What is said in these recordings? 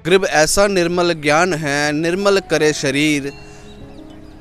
गृभ ऐसा निर्मल ज्ञान है, निर्मल करे शरीर,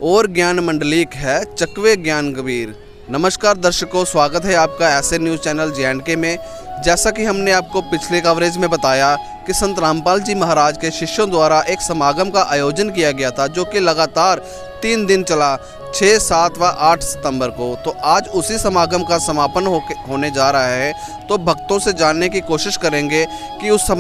और ज्ञान मंडलीक है, चकवे ज्ञान कबीर। नमस्कार दर्शकों, स्वागत है आपका ऐसे न्यूज़ चैनल JNK में। जैसा कि हमने आपको पिछले कवरेज में बताया कि संत रामपाल जी महाराज के शिष्यों द्वारा एक समागम का आयोजन किया गया था, जो कि लगातार 3 दिन चला, 6, 7 व 8 सितंबर को। तो आज उसी समागम का समापन होने जा रहा है। तो भक्तों से जानने की कोशिश करेंगे कि उस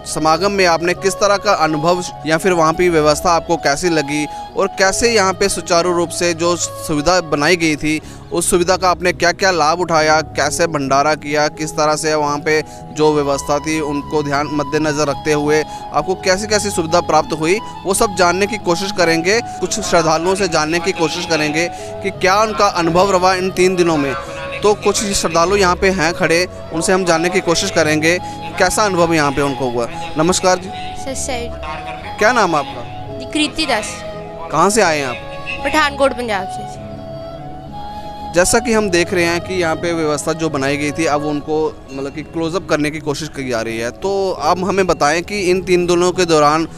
समागम में आपने किस तरह का अनुभव या फिर वहाँ की व्यवस्था आपको कैसी लगी, और कैसे यहाँ पे सुचारू रूप से जो सुविधा बनाई गई थी उस सुविधा का आपने क्या क्या लाभ उठाया, कैसे भंडारा किया, किस तरह से वहाँ पे जो व्यवस्था थी उनको ध्यान मद्देनज़र रखते हुए आपको कैसी कैसी सुविधा प्राप्त हुई, वो सब जानने की कोशिश करेंगे। कुछ श्रद्धालुओं से जानने की कोशिश करेंगे कि क्या उनका अनुभव रहा इन 3 दिनों में। तो कुछ श्रद्धालु यहाँ पे हैं खड़े, उनसे हम जानने की कोशिश करेंगे कैसा अनुभव यहाँ पे उनको हुआ। नमस्कार जी। क्या नाम है आपका? कृति दास। कहाँ से आए हैं आप? पठानकोट, पंजाब से। जैसा कि हम देख रहे हैं कि यहाँ पे व्यवस्था जो बनाई गई थी, अब उनको मतलब कि क्लोजअप करने की कोशिश की जा रही है। तो आप हमें बताएं कि इन 3 दिनों के दौरान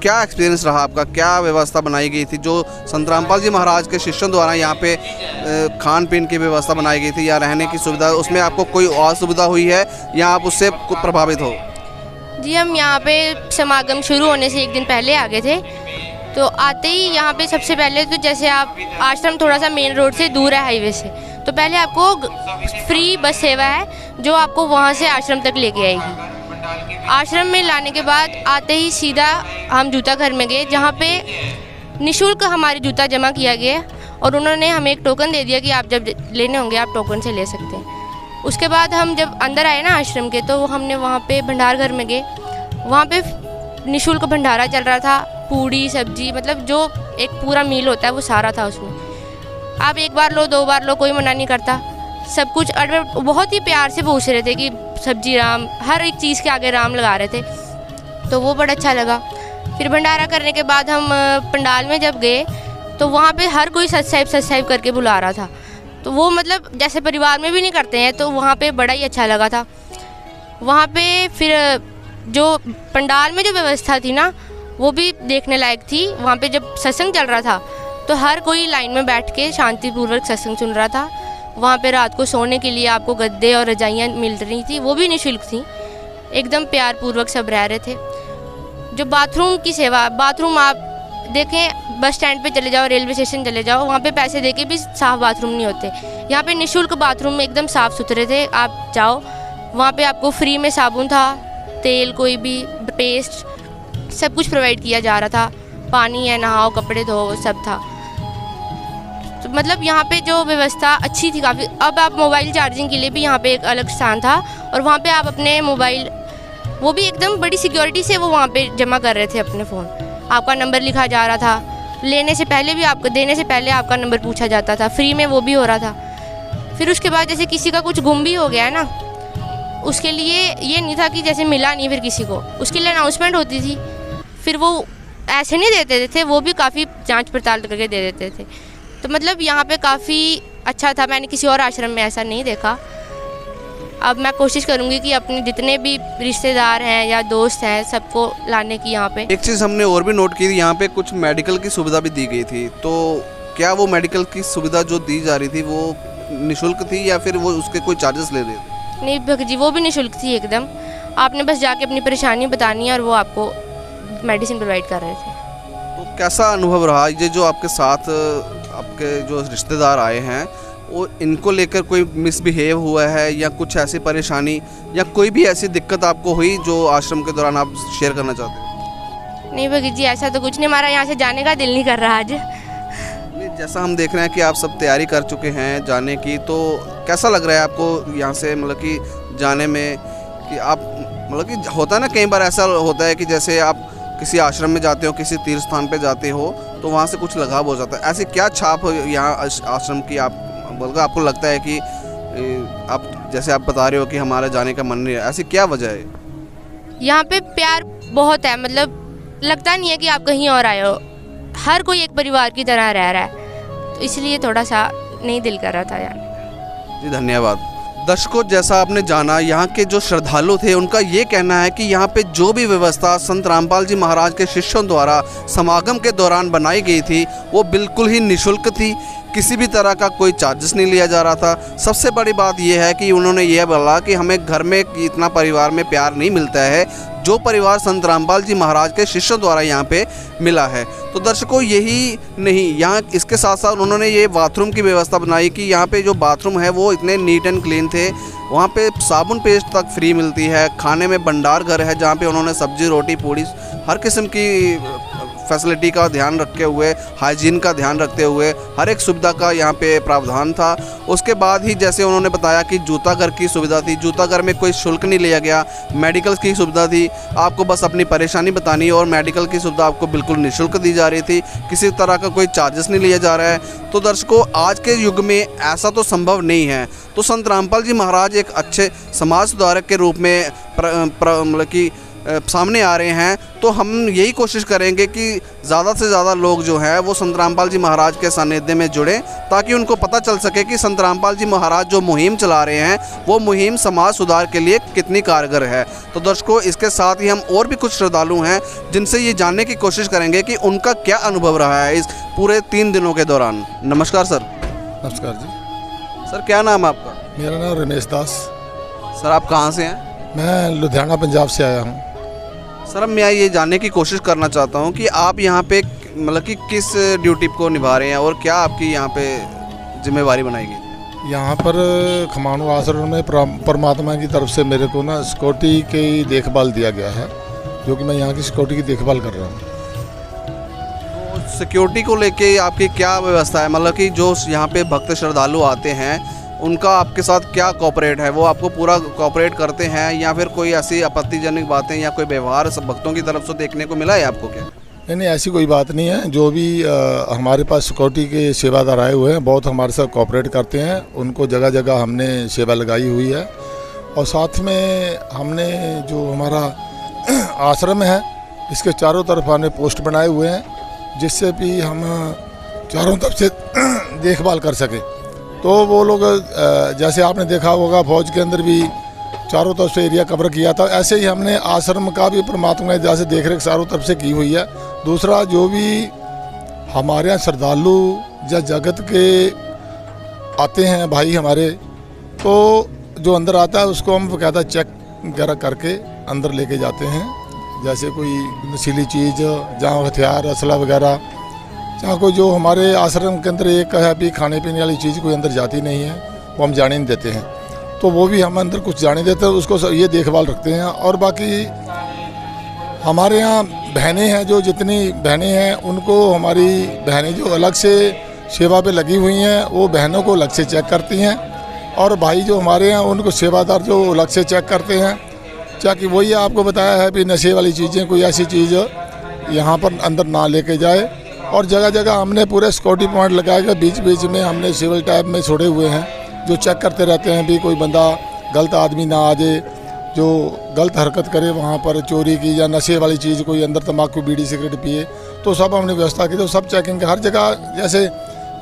क्या एक्सपीरियंस रहा आपका, क्या व्यवस्था बनाई गई थी जो संत रामपाल जी महाराज के शिष्यों द्वारा यहाँ पे खान पीन की व्यवस्था बनाई गई थी या रहने की सुविधा, उसमें आपको कोई असुविधा हुई है या आप उससे प्रभावित हो? जी, हम यहाँ पे समागम शुरू होने से 1 दिन पहले आ गए थे। तो आते ही यहाँ पे सबसे पहले तो जैसे आप आश्रम थोड़ा सा मेन रोड से दूर है, हाईवे से, तो पहले आपको फ्री बस सेवा है जो आपको वहाँ से आश्रम तक लेके आएगी। आश्रम में लाने के बाद आते ही सीधा हम जूता घर में गए, जहाँ पे निःशुल्क हमारे जूता जमा किया गया और उन्होंने हमें एक टोकन दे दिया कि आप जब लेने होंगे आप टोकन से ले सकते हैं। उसके बाद हम जब अंदर आए ना आश्रम के, तो हमने वहाँ पे भंडार घर में गए। वहाँ पे निःशुल्क भंडारा चल रहा था, पूड़ी सब्जी, मतलब जो एक पूरा मील होता है वो सारा था उसमें। आप 1 बार लो 2 बार लो, कोई मना नहीं करता, सब कुछ। और बहुत ही प्यार से पूछ रहे थे कि सब्जी राम, हर एक चीज़ के आगे राम लगा रहे थे, तो वो बड़ा अच्छा लगा। फिर भंडारा करने के बाद हम पंडाल में जब गए तो वहाँ पे हर कोई सब्सक्राइब करके बुला रहा था। तो वो मतलब जैसे परिवार में भी नहीं करते हैं, तो वहाँ पे बड़ा ही अच्छा लगा था। वहाँ पे फिर जो पंडाल में जो व्यवस्था थी ना, वो भी देखने लायक थी। वहाँ पे जब सत्संग चल रहा था तो हर कोई लाइन में बैठ के शांतिपूर्वक सत्संग सुन रहा था। वहाँ पे रात को सोने के लिए आपको गद्दे और रजाइयाँ मिल रही थी, वो भी निःशुल्क थी। एकदम प्यार पूर्वक सब रह रहे थे। जो बाथरूम की सेवा, बाथरूम आप देखें, बस स्टैंड पे चले जाओ, रेलवे स्टेशन चले जाओ, वहाँ पे पैसे देके भी साफ़ बाथरूम नहीं होते। यहाँ पे निःशुल्क बाथरूम में एकदम साफ़ सुथरे थे। आप जाओ, वहाँ पे आपको फ्री में साबुन था, तेल, कोई भी पेस्ट, सब कुछ प्रोवाइड किया जा रहा था। पानी है, नहाओ, कपड़े धो, सब था। तो मतलब यहाँ पे जो व्यवस्था अच्छी थी काफ़ी। अब आप मोबाइल चार्जिंग के लिए भी यहाँ पे एक अलग स्थान था, और वहाँ पे आप अपने मोबाइल, वो भी एकदम बड़ी सिक्योरिटी से वो वहाँ पे जमा कर रहे थे अपने फ़ोन। आपका नंबर लिखा जा रहा था, लेने से पहले भी आपको, देने से पहले आपका नंबर पूछा जाता था, फ्री में वो भी हो रहा था। फिर उसके बाद जैसे किसी का कुछ गुम भी हो गया है ना, उसके लिए ये नहीं था कि जैसे मिला नहीं फिर किसी को, उसके लिए अनाउंसमेंट होती थी। फिर वो ऐसे नहीं देते थे, वो भी काफ़ी जांच पड़ताल करके दे देते थे। तो मतलब यहाँ पे काफ़ी अच्छा था। मैंने किसी और आश्रम में ऐसा नहीं देखा। अब मैं कोशिश करूँगी कि अपने जितने भी रिश्तेदार हैं या दोस्त हैं सबको लाने की यहाँ पे। एक चीज़ हमने और भी नोट की थी, यहाँ पे कुछ मेडिकल की सुविधा भी दी गई थी। तो क्या वो मेडिकल की सुविधा जो दी जा रही थी वो निःशुल्क थी या फिर वो उसके कोई चार्जेस ले रहे थे? नहीं भक्ति जी, वो भी निःशुल्क थी एकदम। आपने बस जाके अपनी परेशानी बतानी है और वो आपको मेडिसिन प्रोवाइड कर रहे थे। तो कैसा अनुभव रहा ये जो आपके साथ आपके जो रिश्तेदार आए हैं, वो इनको लेकर कोई मिसबिहेव हुआ है या कुछ ऐसी परेशानी या कोई भी ऐसी दिक्कत आपको हुई जो आश्रम के दौरान आप शेयर करना चाहते हैं? नहीं भगत जी, ऐसा तो कुछ नहीं। हमारा यहाँ से जाने का दिल नहीं कर रहा आज। नहीं, जैसा हम देख रहे हैं कि आप सब तैयारी कर चुके हैं जाने की, तो कैसा लग रहा है आपको यहाँ से, मतलब कि जाने में कि आप, मतलब कि होता है ना कई बार ऐसा होता है कि जैसे आप किसी आश्रम में जाते हो, किसी तीर्थ स्थान पे जाते हो, तो वहाँ से कुछ लगाव हो जाता है। ऐसी क्या छाप यहाँ आश्रम की आप, बल्कि आपको लगता है कि आप जैसे आप बता रहे हो कि हमारा जाने का मन नहीं है, ऐसी क्या वजह है? यहाँ पे प्यार बहुत है, मतलब लगता नहीं है कि आप कहीं और आए हो। हर कोई एक परिवार की तरह रह रहा है, तो इसलिए थोड़ा सा नहीं दिल कर रहा था यार। जी धन्यवाद। दर्शकों, जैसा आपने जाना, यहाँ के जो श्रद्धालु थे उनका ये कहना है कि यहाँ पे जो भी व्यवस्था संत रामपाल जी महाराज के शिष्यों द्वारा समागम के दौरान बनाई गई थी वो बिल्कुल ही निःशुल्क थी। किसी भी तरह का कोई चार्जेस नहीं लिया जा रहा था। सबसे बड़ी बात यह है कि उन्होंने ये बोला कि हमें घर में इतना परिवार में प्यार नहीं मिलता है जो परिवार संत रामपाल जी महाराज के शिष्यों द्वारा यहाँ पे मिला है। तो दर्शकों, यही नहीं, यहाँ इसके साथ साथ उन्होंने ये बाथरूम की व्यवस्था बनाई कि यहाँ पे जो बाथरूम है वो इतने नीट एंड क्लीन थे। वहाँ पे साबुन पेस्ट तक फ्री मिलती है। खाने में भंडार घर है जहाँ पे उन्होंने सब्जी रोटी पूड़ी हर किस्म की फैसिलिटी का ध्यान रखते हुए, हाइजीन का ध्यान रखते हुए हर एक सुविधा का यहाँ पे प्रावधान था। उसके बाद ही जैसे उन्होंने बताया कि जूता घर की सुविधा थी, जूता घर में कोई शुल्क नहीं लिया गया। मेडिकल की सुविधा थी, आपको बस अपनी परेशानी बतानी और मेडिकल की सुविधा आपको बिल्कुल निःशुल्क दी जा रही थी। किसी तरह का कोई चार्जेस नहीं लिया जा रहा है। तो दर्शकों, आज के युग में ऐसा तो संभव नहीं है। तो संत रामपाल जी महाराज एक अच्छे समाज सुधारक के रूप में मतलब कि सामने आ रहे हैं। तो हम यही कोशिश करेंगे कि ज़्यादा से ज़्यादा लोग जो हैं वो संत रामपाल जी महाराज के सानिध्य में जुड़ें, ताकि उनको पता चल सके कि संत रामपाल जी महाराज जो मुहिम चला रहे हैं वो मुहिम समाज सुधार के लिए कितनी कारगर है। तो दर्शकों, इसके साथ ही हम और भी कुछ श्रद्धालु हैं जिनसे ये जानने की कोशिश करेंगे कि उनका क्या अनुभव रहा है इस पूरे 3 दिनों के दौरान। नमस्कार सर। नमस्कार जी। सर, क्या नाम है आपका? मेरा नाम रमेश दास। सर, आप कहाँ से हैं? मैं लुधियाना पंजाब से आया हूँ। सर, मैं ये जानने की कोशिश करना चाहता हूँ कि आप यहाँ पे मतलब कि किस ड्यूटी को निभा रहे हैं और क्या आपकी यहाँ पे जिम्मेवारी बनाई गई? यहाँ पर खमाणु आश्रम में परमात्मा की तरफ से मेरे को ना सिक्योरिटी की देखभाल दिया गया है, जो कि मैं यहाँ की सिक्योरिटी की देखभाल कर रहा हूँ। तो सिक्योरिटी को लेके आपकी क्या व्यवस्था है? मतलब कि जो यहाँ पे भक्त श्रद्धालु आते हैं उनका आपके साथ क्या कोऑपरेट है? वो आपको पूरा कोऑपरेट करते हैं या फिर कोई ऐसी आपत्तिजनक बातें या कोई व्यवहार सब भक्तों की तरफ से देखने को मिला है आपको क्या? नहीं, ऐसी कोई बात नहीं है। जो भी हमारे पास सिक्योरिटी के सेवादार आए हुए हैं बहुत हमारे साथ कोऑपरेट करते हैं। उनको जगह जगह हमने सेवा लगाई हुई है और साथ में हमने जो हमारा आश्रम है इसके चारों तरफ हमने पोस्ट बनाए हुए हैं, जिससे भी हम चारों तरफ से देखभाल कर सकें। तो वो लोग जैसे आपने देखा होगा फौज के अंदर भी चारों तरफ से एरिया कवर किया था, ऐसे ही हमने आश्रम का भी परमात्मा की जैसे देख रेख चारों तरफ से की हुई है। दूसरा, जो भी हमारे यहाँ श्रद्धालु या जगत के आते हैं भाई हमारे, तो जो अंदर आता है उसको हम कहता चेक वगैरह करके अंदर लेके जाते हैं। जैसे कोई नशीली चीज़, जहाँ हथियार असला वगैरह, जहाँ कोई जो हमारे आश्रम के अंदर एक है भी खाने पीने वाली चीज़ कोई अंदर जाती नहीं है, वो हम जाने नहीं देते हैं। तो वो भी हम अंदर कुछ जाने देते हैं, उसको ये देखभाल रखते हैं। और बाकी हमारे यहाँ बहनें हैं, जो जितनी बहनें हैं उनको हमारी बहनें जो अलग से सेवा पे लगी हुई हैं वो बहनों को अलग से चेक करती हैं, और भाई जो हमारे यहाँ उनको सेवादार जो अलग से चेक करते हैं। ताकि वही आपको बताया है कि नशे वाली चीज़ें कोई ऐसी चीज़ यहाँ पर अंदर ना लेके जाए। और जगह जगह हमने पूरे सिक्योरिटी पॉइंट लगाए गए, बीच बीच में हमने सिविल टाइप में छोड़े हुए हैं जो चेक करते रहते हैं भी कोई बंदा गलत आदमी ना आ जाए जो गलत हरकत करे वहाँ पर, चोरी की या नशे वाली चीज़ कोई अंदर तम्बाकू बीड़ी सिगरेट पिए। तो सब हमने व्यवस्था की, तो सब चेकिंग हर जगह जैसे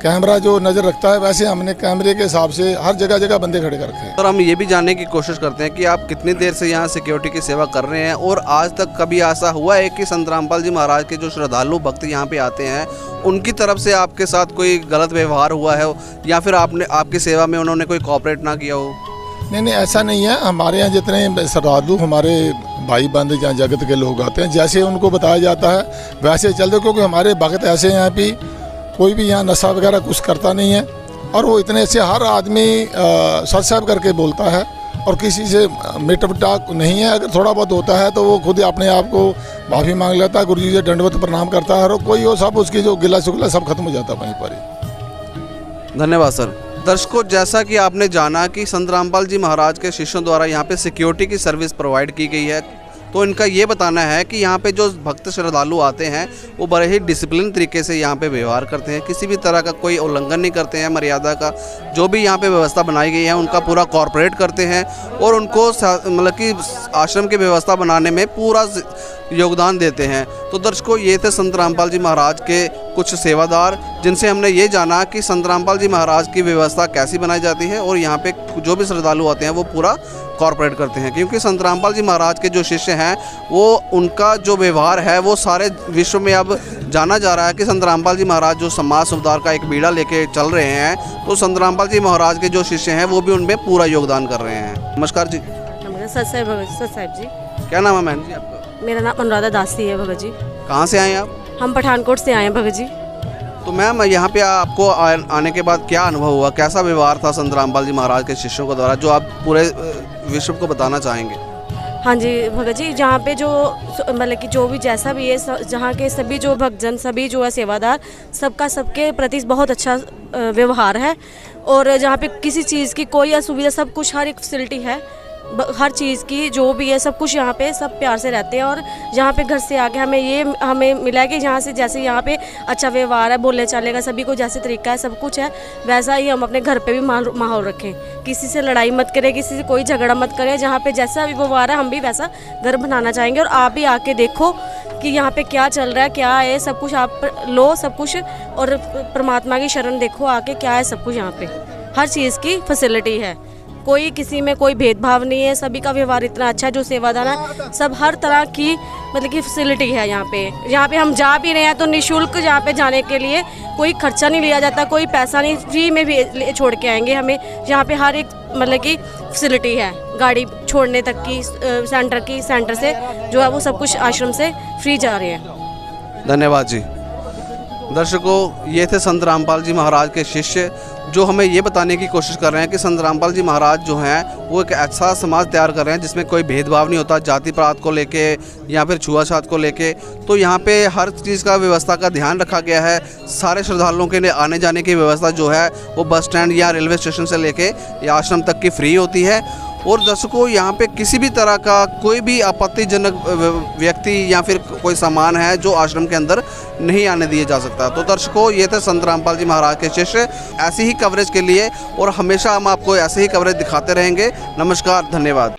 कैमरा जो नज़र रखता है वैसे हमने कैमरे के हिसाब से हर जगह जगह बंदे खड़े कर रखे हैं। सर, हम ये भी जानने की कोशिश करते हैं कि आप कितनी देर से यहाँ सिक्योरिटी की सेवा कर रहे हैं और आज तक कभी ऐसा हुआ है कि संत रामपाल जी महाराज के जो श्रद्धालु भक्त यहाँ पे आते हैं उनकी तरफ से आपके साथ कोई गलत व्यवहार हुआ है या फिर आपकी सेवा में उन्होंने कोई कोऑपरेट ना किया हो? नहीं, ऐसा नहीं है। हमारे यहाँ जितने श्रद्धालु हमारे भाई बंद जहाँ जगत के लोग आते हैं, जैसे उनको बताया जाता है वैसे चलते, क्योंकि हमारे भक्त ऐसे हैं भी कोई भी यहाँ नशा वगैरह कुछ करता नहीं है, और वो इतने से हर आदमी सच साहब करके बोलता है और किसी से मिटमटाक नहीं है। अगर थोड़ा बहुत होता है तो वो खुद अपने आप को माफ़ी मांग लेता है, गुरु जी से दंडवत प्रणाम करता है, और कोई हो सब उसकी जो गिला शुगला सब खत्म हो जाता है वहीं पर ही। धन्यवाद सर। दर्शकों, जैसा कि आपने जाना कि संत रामपाल जी महाराज के शिष्यों द्वारा यहाँ पे सिक्योरिटी की सर्विस प्रोवाइड की गई है। तो इनका ये बताना है कि यहाँ पे जो भक्त श्रद्धालु आते हैं वो बड़े ही डिसिप्लिन तरीके से यहाँ पे व्यवहार करते हैं, किसी भी तरह का कोई उल्लंघन नहीं करते हैं मर्यादा का। जो भी यहाँ पे व्यवस्था बनाई गई है उनका पूरा कॉर्पोरेट करते हैं और उनको मतलब कि आश्रम की व्यवस्था बनाने में पूरा योगदान देते हैं। तो दर्शकों, ये थे संत रामपाल जी महाराज के कुछ सेवादार, जिनसे हमने ये जाना कि संत रामपाल जी महाराज की व्यवस्था कैसी बनाई जाती है और यहाँ पे जो भी श्रद्धालु आते हैं वो पूरा कॉर्पोरेट करते हैं। क्योंकि संत रामपाल जी महाराज के जो शिष्य हैं वो उनका जो व्यवहार है वो सारे विश्व में अब जाना जा रहा है कि संत रामपाल जी महाराज जो समाज सुधार का एक बीड़ा लेके चल रहे हैं, तो संत रामपाल जी महाराज के जो शिष्य हैं वो भी उनमें पूरा योगदान कर रहे हैं। नमस्कार जी। नमस्कार सत साहिब जी। क्या नाम है मैम जी आपका? मेरा नाम अनुराधा दासी है भगत जी। कहाँ से आए हैं आप? हम पठानकोट से आए हैं भगत जी। तो मैम, यहाँ पे आपको आने के बाद क्या अनुभव हुआ, कैसा व्यवहार था संत रामपाल जी महाराज के शिष्यों के द्वारा, जो आप पूरे विश्व को बताना चाहेंगे? हाँ जी भगत जी, जहाँ पे जो मतलब कि जो भी जैसा भी है, जहाँ के सभी जो भक्तजन, सभी जो है सेवादार, सबका सबके प्रति बहुत अच्छा व्यवहार है। और जहाँ पे किसी चीज़ की कोई असुविधा, सब कुछ हर एक फैसिलिटी है, हर चीज़ की जो भी है सब कुछ यहाँ पे सब प्यार से रहते हैं। और जहाँ पे घर से आके हमें मिला कि जहाँ से जैसे यहाँ पे अच्छा व्यवहार है, बोलने चाले का सभी को जैसे तरीका है, सब कुछ है, वैसा ही हम अपने घर पे भी माहौल रखें। किसी से लड़ाई मत करें, किसी से कोई झगड़ा मत करें। जहाँ पे जैसा भी व्यवहार है हम भी वैसा घर बनाना चाहेंगे। और आप भी आके देखो कि यहाँ पे क्या चल रहा है, क्या है, सब कुछ आप लो सब कुछ, और परमात्मा की शरण देखो आके क्या है सब कुछ। यहाँ पे हर चीज़ की फैसिलिटी है, कोई किसी में कोई भेदभाव नहीं है, सभी का व्यवहार इतना अच्छा है। जो सेवादार है सब हर तरह की मतलब कि फैसिलिटी है यहाँ पे हम जा भी रहे हैं तो निःशुल्क यहाँ पे जाने के लिए कोई खर्चा नहीं लिया जाता, कोई पैसा नहीं, फ्री में भी छोड़ के आएंगे हमें। यहाँ पे हर एक मतलब की फैसिलिटी है, गाड़ी छोड़ने तक की, सेंटर से जो है वो सब कुछ आश्रम से फ्री जा रहे हैं। धन्यवाद जी। दर्शकों, ये थे संत रामपाल जी महाराज के शिष्य, जो हमें ये बताने की कोशिश कर रहे हैं कि संत रामपाल जी महाराज जो हैं वो एक ऐसा समाज तैयार कर रहे हैं जिसमें कोई भेदभाव नहीं होता, जाति पात को लेके या फिर छुआछात को लेके। तो यहाँ पे हर चीज़ का व्यवस्था का ध्यान रखा गया है। सारे श्रद्धालुओं के लिए आने जाने की व्यवस्था जो है वो बस स्टैंड या रेलवे स्टेशन से लेके या आश्रम तक की फ्री होती है। और दर्शकों, यहाँ पे किसी भी तरह का कोई भी आपत्तिजनक व्यक्ति या फिर कोई सामान है जो आश्रम के अंदर नहीं आने दिए जा सकता। तो दर्शकों, ये थे संत रामपाल जी महाराज के शिष्य। ऐसी ही कवरेज के लिए और हमेशा हम आपको ऐसे ही कवरेज दिखाते रहेंगे। नमस्कार, धन्यवाद।